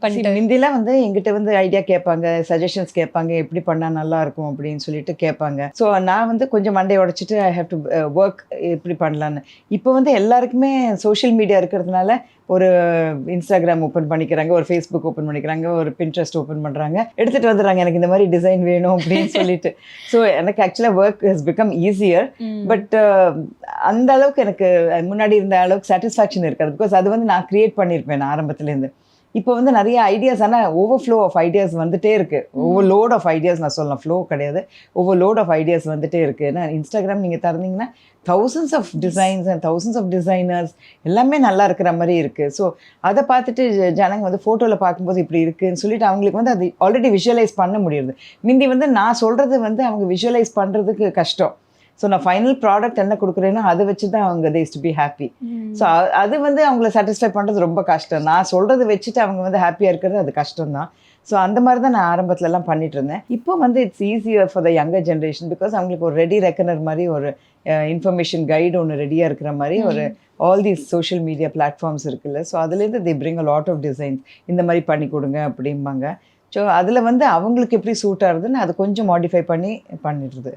பண்ணிட்டு முந்திலாம் வந்து எங்கிட்ட வந்து ஐடியா கேட்பாங்க, சஜஷன்ஸ் கேட்பாங்க, எப்படி பண்ணா நல்லா இருக்கும் அப்படின்னு சொல்லிட்டு கேட்பாங்க. ஸோ நான் வந்து கொஞ்சம் மண்டைய உடைச்சிட்டு ஐ ஹேவ் டு ஒர்க் எப்படி பண்ணலான்னு. இப்போ வந்து எல்லாருக்குமே சோஷியல் மீடியா இருக்கிறதுனால ஒரு Instagram ஓப்பன் பண்ணிக்கிறாங்க, ஒரு Facebook ஓப்பன் பண்ணிக்கிறாங்க, ஒரு Pinterest ஓப்பன் பண்றாங்க. எடுத்துட்டு வந்துடுறாங்க எனக்கு இந்த மாதிரி டிசைன் வேணும் அப்படின்னு சொல்லிட்டு. ஸோ எனக்கு ஆக்சுவலா work has become easier. But அந்த அளவுக்கு எனக்கு முன்னாடி இருந்த அளவுக்கு சாட்டிஸ்ஃபேக்ஷன் இருக்காது. பிகாஸ் அது வந்து நான் கிரியேட் பண்ணியிருப்பேன் நான் ஆரம்பத்துலேருந்து. இப்போ வந்து நிறைய ஐடியாஸ், ஆனால் ஓவர்ஃப்ளோ ஆஃப் ஐடியாஸ் வந்துட்டே இருக்கு. ஓவர்லோட் ஆஃப் ஐடியாஸ் நான் சொல்லலாம், ஃப்ளோ கிடையாது, ஓவர்லோட் ஆஃப் ஐடியாஸ் வந்துட்டே இருக்கு. ஏன்னா இன்ஸ்டாகிராம் நீங்கள் திறந்தீங்கன்னா thousands of designs and thousands of designers எல்லாமே நல்லா இருக்கிற மாதிரி இருக்குது. ஸோ அதை பார்த்துட்டு ஜனங்க வந்து ஃபோட்டோவில் பார்க்கும்போது இப்படி இருக்குன்னு சொல்லிட்டு அவங்களுக்கு வந்து அது ஆல்ரெடி விஷுவலைஸ் பண்ண முடியுது. முந்தி வந்து நான் சொல்கிறது வந்து அவங்க விஷுவலைஸ் பண்ணுறதுக்கு கஷ்டம். ஸோ நான் ஃபைனல் ப்ராடக்ட் என்ன கொடுக்குறேனோ அதை வச்சு தான் அவங்க they is to be happy. So அது வந்து அவங்கள சாட்டிஸ்ஃபை பண்ணுறது ரொம்ப கஷ்டம். நான் சொல்கிறது வச்சுட்டு அவங்க வந்து ஹாப்பியாக இருக்கிறது அது கஷ்டம் தான். ஸோ அந்த மாதிரி தான் நான் ஆரம்பத்துலலாம் பண்ணிட்டு இருந்தேன். இப்போ வந்து it's easier for the younger generation. Because அவங்களுக்கு ஒரு ரெடி ரெக்கனர் மாதிரி ஒரு இன்ஃபர்மேஷன் கைடு ஒன்று ரெடியாக இருக்கிற மாதிரி ஒரு all these social media platforms இருக்குல்ல. ஸோ அதுலேருந்து they bring a lot of designs, இந்த மாதிரி பண்ணி கொடுங்க அப்படிம்பாங்க. ஸோ அதில் வந்து அவங்களுக்கு எப்படி சூட் ஆகுதுன்னு அது கொஞ்சம் மாடிஃபை பண்ணி பண்ணிடுறது.